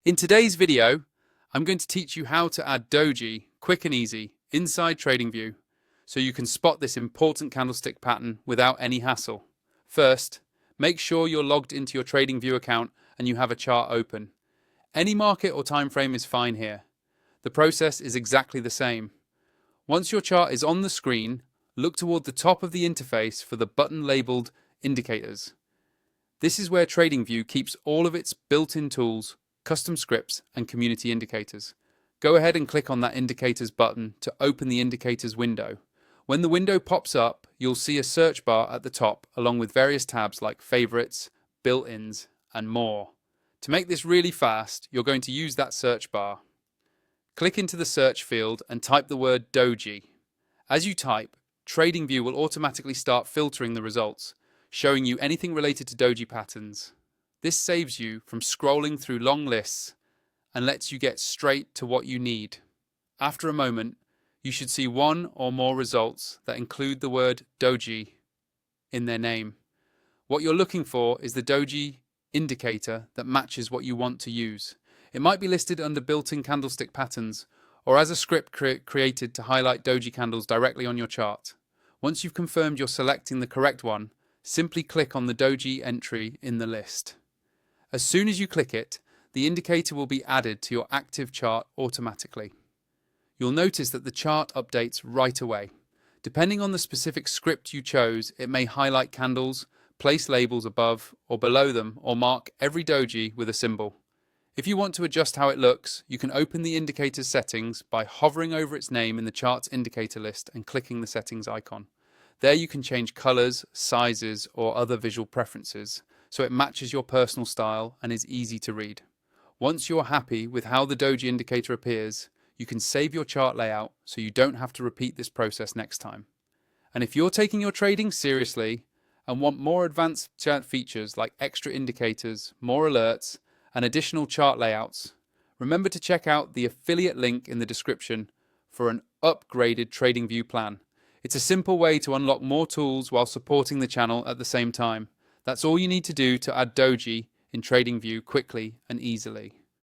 In today's video, I'm going to teach you how to add Doji quick and easy inside TradingView so you can spot this important candlestick pattern without any hassle. First, make sure you're logged into your TradingView account and you have a chart open. Any market or time frame is fine here. The process is exactly the same. Once your chart is on the screen, look toward the top of the interface for the button labeled Indicators. This is where TradingView keeps all of its built-in tools, custom scripts, and community indicators. Go ahead and click on that Indicators button to open the Indicators window. When the window pops up, you'll see a search bar at the top along with various tabs like Favorites, Built-ins, and more. To make this really fast, you're going to use that search bar. Click into the search field and type the word Doji. As you type, TradingView will automatically start filtering the results, showing you anything related to Doji patterns. This saves you from scrolling through long lists and lets you get straight to what you need. After a moment, you should see one or more results that include the word Doji in their name. What you're looking for is the Doji indicator that matches what you want to use. It might be listed under built-in candlestick patterns or as a script created to highlight Doji candles directly on your chart. Once you've confirmed you're selecting the correct one, simply click on the Doji entry in the list. As soon as you click it, the indicator will be added to your active chart automatically. You'll notice that the chart updates right away. Depending on the specific script you chose, it may highlight candles, place labels above or below them, or mark every Doji with a symbol. If you want to adjust how it looks, you can open the indicator's settings by hovering over its name in the chart's indicator list and clicking the settings icon. There you can change colors, sizes, or other visual preferences, so it matches your personal style and is easy to read. Once you're happy with how the Doji indicator appears, you can save your chart layout so you don't have to repeat this process next time. And if you're taking your trading seriously and want more advanced chart features like extra indicators, more alerts, and additional chart layouts, remember to check out the affiliate link in the description for an upgraded TradingView plan. It's a simple way to unlock more tools while supporting the channel at the same time. That's all you need to do to add Doji in TradingView quickly and easily.